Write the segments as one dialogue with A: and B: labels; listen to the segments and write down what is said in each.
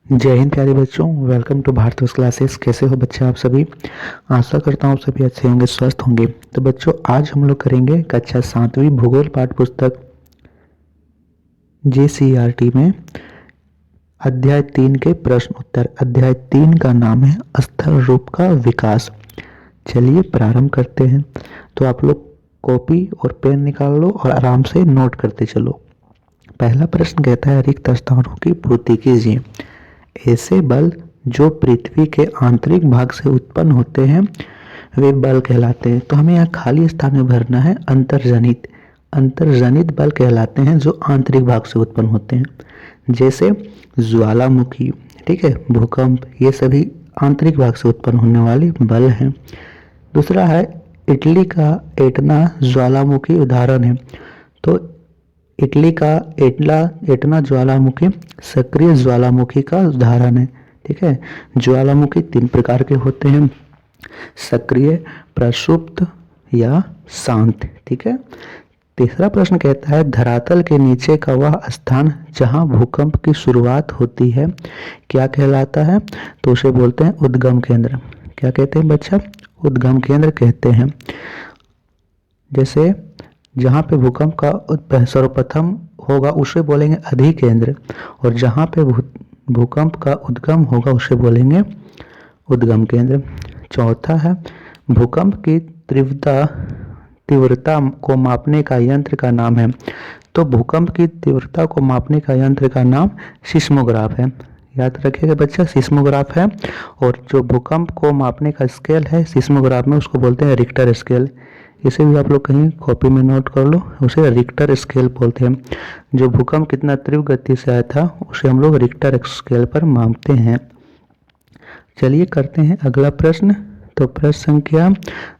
A: जय हिंद प्यारे बच्चों, वेलकम टू भारत क्लासेस। कैसे हो बच्चे आप सभी? आशा करता हूँ आप सभी अच्छे होंगे, स्वस्थ होंगे। तो बच्चों, आज हम लोग करेंगे कक्षा 7वीं भूगोल पाठ्य पुस्तक JCERT में अध्याय 3 के प्रश्न उत्तर। अध्याय 3 का नाम है स्थल रूप का विकास। चलिए प्रारंभ करते हैं। तो आप लोग कॉपी और पेन निकाल लो और आराम से नोट करते चलो। पहला प्रश्न कहता है रिक्त स्थानों की पूर्ति कीजिए। ऐसे बल जो पृथ्वी के आंतरिक भाग से उत्पन्न होते हैं वे बल कहलाते हैं। तो हमें यहाँ खाली स्थान में भरना है अंतर्जनित। अंतर्जनित बल कहलाते हैं जो आंतरिक भाग से उत्पन्न होते हैं, जैसे ज्वालामुखी, ठीक है, भूकंप, ये सभी आंतरिक भाग से उत्पन्न होने वाले बल हैं। दूसरा है इटली का एटना ज्वालामुखी उदाहरण है। तो इटली का एटना ज्वालामुखी सक्रिय ज्वालामुखी का उदाहरण है। ठीक है, ज्वालामुखी 3 प्रकार के होते हैं, सक्रिय, प्रसुप्त या शांत। ठीक है। तीसरा प्रश्न कहता है धरातल के नीचे का वह स्थान जहां भूकंप की शुरुआत होती है क्या कहलाता है? तो उसे बोलते हैं उद्गम केंद्र। क्या कहते हैं बच्चा? उद्गम केंद्र कहते हैं। जैसे जहाँ पे भूकंप का सर्वप्रथम होगा उसे बोलेंगे अधिकेंद्र, और जहाँ पे भूकंप का उद्गम होगा उसे बोलेंगे उद्गम केंद्र। चौथा है भूकंप की तीव्रता को मापने का यंत्र का नाम है। तो भूकंप की तीव्रता को मापने का यंत्र का नाम सिस्मोग्राफ है। याद रखिएगा बच्चा, सिस्मोग्राफ है। और जो भूकंप को मापने का स्केल है सिस्मोग्राफ में, उसको बोलते हैं रिक्टर स्केल। इसे भी आप लोग कहीं कॉपी में नोट कर लो, उसे रिक्टर स्केल बोलते हैं। जो भूकंप कितना तीव्र गति से आया था उसे हम लोग रिक्टर स्केल पर मापते हैं। चलिए करते हैं अगला प्रश्न। तो प्रश्न संख्या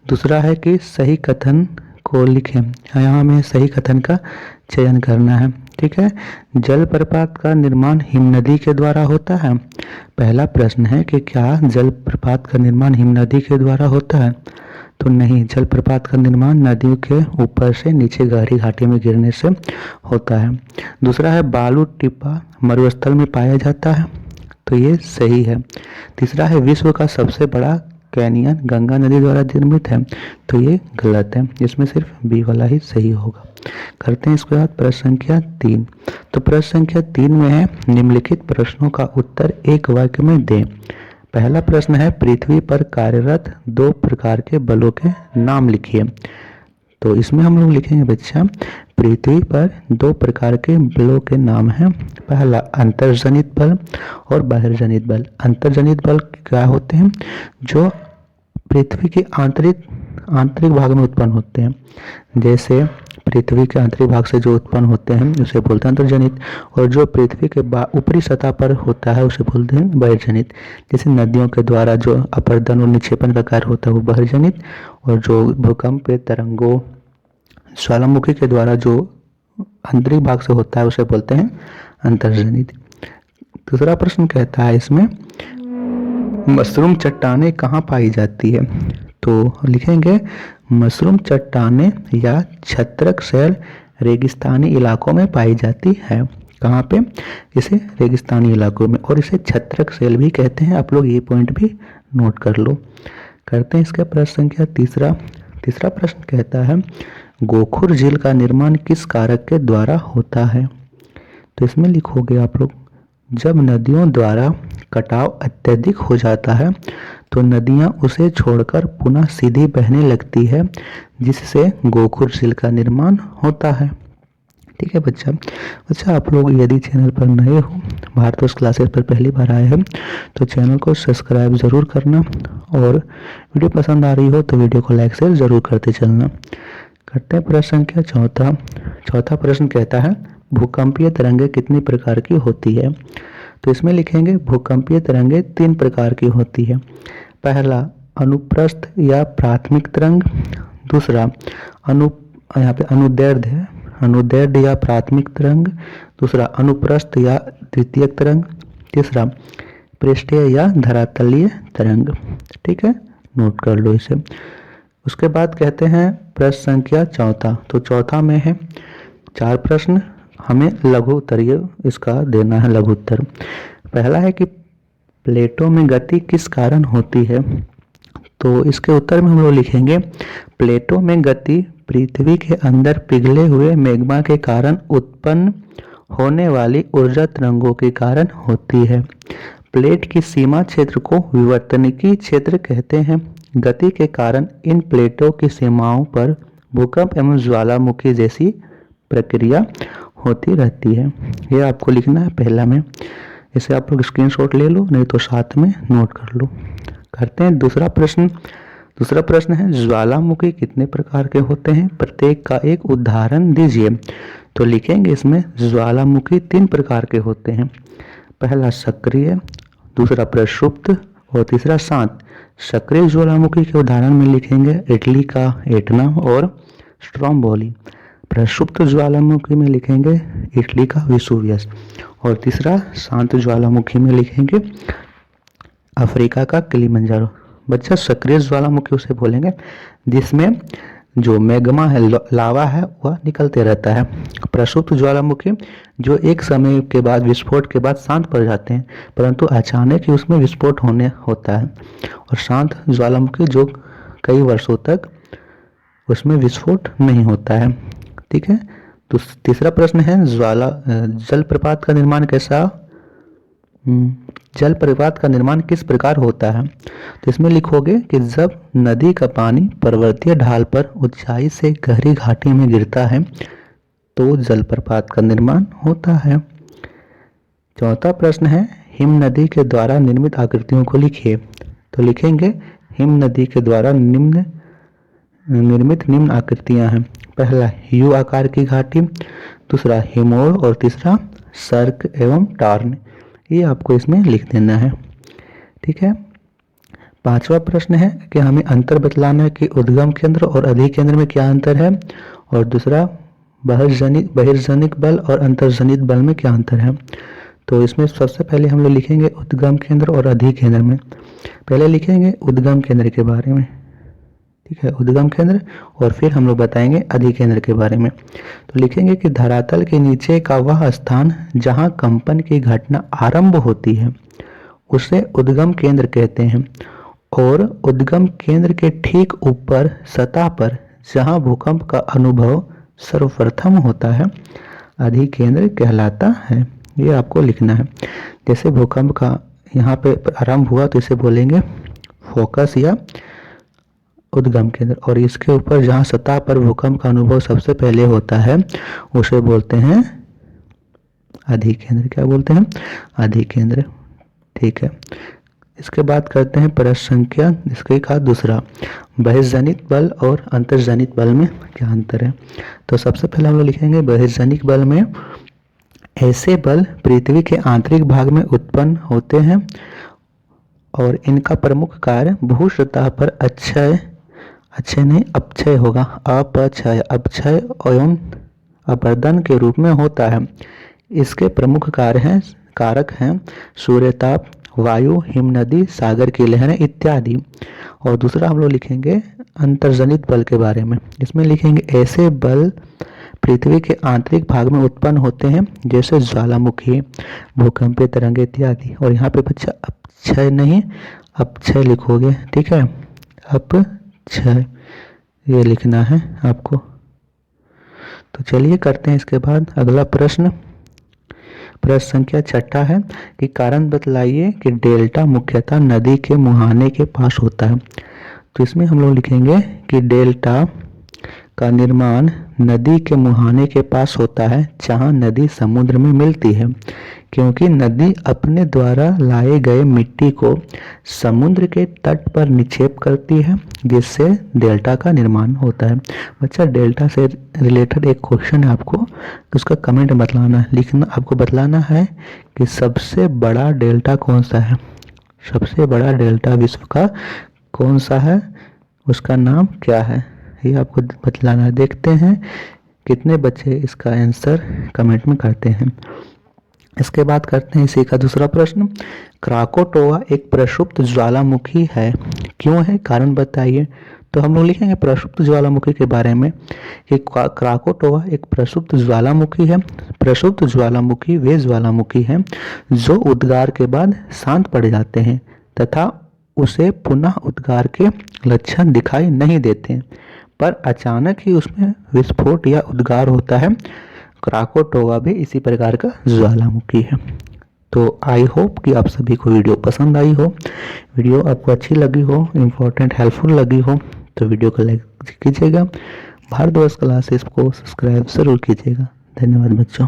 A: दूसरा है कि सही कथन को लिखें। यहाँ हमें सही कथन का चयन करना है। ठीक है। जलप्रपात का निर्माण हिमनदी के द्वारा होता है। पहला प्रश्न है कि क्या जलप्रपात का निर्माण हिमनदी के द्वारा होता है? तो नहीं, जलप्रपात का निर्माण नदियों के ऊपर से नीचे गहरी घाटी में गिरने से होता है। दूसरा है बालू टिप्पा मरुस्थल में पाया जाता है। तो ये सही है। तीसरा है विश्व का सबसे बड़ा कैनियन गंगा नदी द्वारा निर्मित है। तो ये गलत है, इसमें सिर्फ बी वाला ही सही होगा। करते हैं इसके बाद प्रश्न संख्या 3। तो प्रश्न संख्या 3 में है निम्नलिखित प्रश्नों का उत्तर एक वाक्य में दें। पहला प्रश्न है पृथ्वी पर कार्यरत 2 प्रकार के बलों के नाम लिखिए। तो इसमें हम लोग लिखेंगे बच्चा, पृथ्वी पर 2 प्रकार के बलों के नाम हैं। पहला अंतर्जनित बल और बहिर्जनित बल। अंतर्जनित बल क्या होते हैं? जो पृथ्वी के आंतरिक भाग में उत्पन्न होते हैं। जैसे पृथ्वी के आंतरिक भाग से जो उत्पन्न होते हैं उसे बोलते हैं अंतर्जनित, और जो पृथ्वी के ऊपरी सतह पर होता है उसे बोलते हैं बहिर्जनित। जैसे नदियों के द्वारा जो अपर्दन और निक्षेपण का कार्य होता है वो बहिर्जनित, और जो भूकंप के तरंगों ज्वालामुखी के द्वारा जो आंतरिक भाग से होता है उसे बोलते हैं अंतर्जनित। दूसरा प्रश्न कहता है इसमें मशरूम चट्टानें कहाँ पाई जाती है? तो लिखेंगे मशरूम चट्टानें या छत्रक शैल रेगिस्तानी इलाकों में पाई जाती है। कहाँ पे? इसे रेगिस्तानी इलाकों में, और इसे छत्रक शैल भी कहते हैं। आप लोग ये पॉइंट भी नोट कर लो। करते हैं इसका प्रश्न संख्या तीसरा प्रश्न कहता है गोखुर झील का निर्माण किस कारक के द्वारा होता है? तो इसमें लिखोगे आप लोग, जब नदियों द्वारा कटाव अत्यधिक हो जाता है तो नदियां उसे छोड़कर पुनः सीधी बहने लगती है, जिससे गोखुर झील का निर्माण होता है। ठीक है बच्चा आप लोग यदि चैनल पर नए हो, भारत क्लासेस पर पहली बार आए हैं, तो चैनल को सब्सक्राइब ज़रूर करना, और वीडियो पसंद आ रही हो तो वीडियो को लाइक शेयर ज़रूर करते चलना। करते हैं प्रश्न संख्या चौथा प्रश्न कहता है भूकंपीय तरंगें कितनी प्रकार की होती है? तो इसमें लिखेंगे भूकंपीय तरंगें 3 प्रकार की होती है। पहला अनुप्रस्थ या प्राथमिक तरंग। दूसरा यहाँ पे अनुदैर्ध्य है, अनुदैर्ध्य या प्राथमिक तरंग। दूसरा अनुप्रस्थ या द्वितीयक तरंग। तीसरा पृष्ठीय या धरातलीय तरंग। ठीक है, नोट कर लो इसे। उसके बाद कहते हैं प्रश्न संख्या चौथा। तो चौथा में है 4 प्रश्न, हमें लघु उत्तरीय इसका देना है लघु उत्तर। पहला है कि प्लेटों में गति किस कारण होती है। तो इसके उत्तर में हम लोग लिखेंगे प्लेटों में गति पृथ्वी के अंदर पिघले हुए मैग्मा के कारण उत्पन्न होने वाली ऊर्जा तरंगों के कारण होती है। प्लेट की सीमा क्षेत्र को विवर्तनिकी क्षेत्र कहते हैं। गति के कारण इन प्लेटों की सीमाओं पर भूकंप एवं ज्वालामुखी जैसी प्रक्रिया होती रहती है। ये आपको लिखना है पहला में। इसे आप लोग स्क्रीनशॉट ले लो, नहीं तो साथ में नोट कर लो। करते हैं दूसरा प्रश्न। दूसरा प्रश्न है ज्वालामुखी कितने प्रकार के होते हैं, प्रत्येक का एक उदाहरण दीजिए। तो लिखेंगे इसमें ज्वालामुखी 3 प्रकार के होते हैं। पहला सक्रिय, दूसरा प्रक्षुब्ध और तीसरा शांत। सक्रिय ज्वालामुखी के उदाहरण में लिखेंगे इटली का एटना और स्ट्रोम्बोली। प्रक्षुब्ध ज्वालामुखी में लिखेंगे इटली का वेसुवियस और तीसरा शांत ज्वालामुखी में लिखेंगे अफ्रीका का किलिमंजारो। बच्चा सक्रिय ज्वालामुखी उसे बोलेंगे जिसमें जो मैग्मा है, लावा है, वह निकलते रहता है। प्रक्षुब्ध ज्वालामुखी जो एक समय के बाद विस्फोट के बाद शांत पड़ जाते हैं, परंतु अचानक ही उसमें विस्फोट होता है। और शांत ज्वालामुखी जो कई वर्षों तक उसमें विस्फोट नहीं होता है। ठीक है। तो तीसरा प्रश्न है जलप्रपात का निर्माण कैसा जलप्रपात का निर्माण किस प्रकार होता है। तो इसमें लिखोगे कि जब नदी का पानी पर्वतीय ढाल पर ऊंचाई से गहरी घाटी में गिरता है तो जलप्रपात का निर्माण होता है। चौथा प्रश्न है हिम नदी के द्वारा निर्मित आकृतियों को लिखिए। तो लिखेंगे हिम नदी के द्वारा निर्मित निम्न आकृतियां हैं। पहला यू आकार की घाटी, दूसरा हिमोर और तीसरा सर्क एवं टार्न। ये आपको इसमें लिख देना है। ठीक है। पांचवा प्रश्न है कि हमें अंतर बतलाना है कि उद्गम केंद्र और अधिकेंद्र में क्या अंतर है, और दूसरा बहिर्जनिक बल और अंतर्जनित बल में क्या अंतर है। तो इसमें सबसे पहले हम लोग लिखेंगे उद्गम केंद्र और अधिकेंद्र में। पहले लिखेंगे उद्गम केंद्र के बारे में। ठीक है, उद्गम केंद्र, और फिर हम लोग बताएंगे अधिकेंद्र के बारे में। तो लिखेंगे कि धरातल के नीचे का वह स्थान जहां कंपन की घटना आरंभ होती है उसे उद्गम केंद्र कहते हैं, और उद्गम केंद्र के ठीक ऊपर सतह पर जहां भूकंप का अनुभव सर्वप्रथम होता है अधिकेंद्र कहलाता है। ये आपको लिखना है। जैसे भूकंप का यहाँ पे आरंभ हुआ तो इसे बोलेंगे फोकस या उद्गम केंद्र, और इसके ऊपर जहां सतह पर भूकंप का अनुभव सबसे पहले होता है उसे बोलते हैं अधिकेंद्र। क्या बोलते हैं? अधिकेंद्र। ठीक है। इसके बाद करते हैं प्रश्न संख्या इसके का दूसरा, बहिर्जनित बल और अंतर्जनित बल में क्या अंतर है। तो सबसे पहले हम लोग लिखेंगे बहिर्जनित बल में ऐसे बल पृथ्वी के आंतरिक भाग में उत्पन्न होते हैं और इनका प्रमुख कार्य भू सतह पर अपक्षय होगा, अपक्षय एवं अपर्दन के रूप में होता है। इसके प्रमुख कारक हैं सूर्यताप, वायु, हिमनदी, सागर की लहरें इत्यादि। और दूसरा हम लोग लिखेंगे अंतर्जनित बल के बारे में। इसमें लिखेंगे ऐसे बल पृथ्वी के आंतरिक भाग में उत्पन्न होते हैं जैसे ज्वालामुखी, भूकंपीय तरंगे इत्यादि। और यहाँ पे बच्चा अपक्षय नहीं अपक्षय लिखोगे। ठीक है, अपक्षय ये लिखना है आपको। तो चलिए करते हैं इसके बाद अगला प्रश्न। प्रश्न संख्या 6 है कि कारण बतलाइए कि डेल्टा मुख्यतः नदी के मुहाने के पास होता है। तो इसमें हम लोग लिखेंगे कि डेल्टा का निर्माण नदी के मुहाने के पास होता है जहां नदी समुद्र में मिलती है, क्योंकि नदी अपने द्वारा लाए गए मिट्टी को समुद्र के तट पर निक्षेप करती है, जिससे डेल्टा का निर्माण होता है। बच्चा डेल्टा से रिलेटेड एक क्वेश्चन है, आपको उसका कमेंट बतलाना है, आपको बतलाना है कि सबसे बड़ा डेल्टा कौन सा है। सबसे बड़ा डेल्टा विश्व का कौन सा है, उसका नाम क्या है, ये आपको बतलाना है। देखते हैं कितने बच्चे इसका आंसर कमेंट में करते हैं। इसके बाद करते हैं इसी का दूसरा प्रश्न। क्राकोटोवा एक प्रक्षुब्ध ज्वालामुखी है, क्यों है, कारण बताइए। तो तो हम लोग लिखेंगे प्रसुप्त ज्वालामुखी के बारे में कि क्राकोटोवा एक प्रसुप्त ज्वालामुखी है। प्रसुप्त ज्वालामुखी वे ज्वालामुखी हैं जो उद्गार के बाद शांत पड़ जाते हैं तथा उसे पुनः उद्गार के लक्षण दिखाई नहीं देते हैं, पर अचानक ही उसमें विस्फोट या उद्गार होता है। क्राकोटोवा भी इसी प्रकार का ज्वालामुखी है। तो आई होप कि आप सभी को वीडियो पसंद आई हो, वीडियो आपको अच्छी लगी हो, इम्पोर्टेंट हेल्पफुल लगी हो तो वीडियो को लाइक कीजिएगा। भारद्वाज क्लासेस को सब्सक्राइब जरूर कीजिएगा। धन्यवाद बच्चों।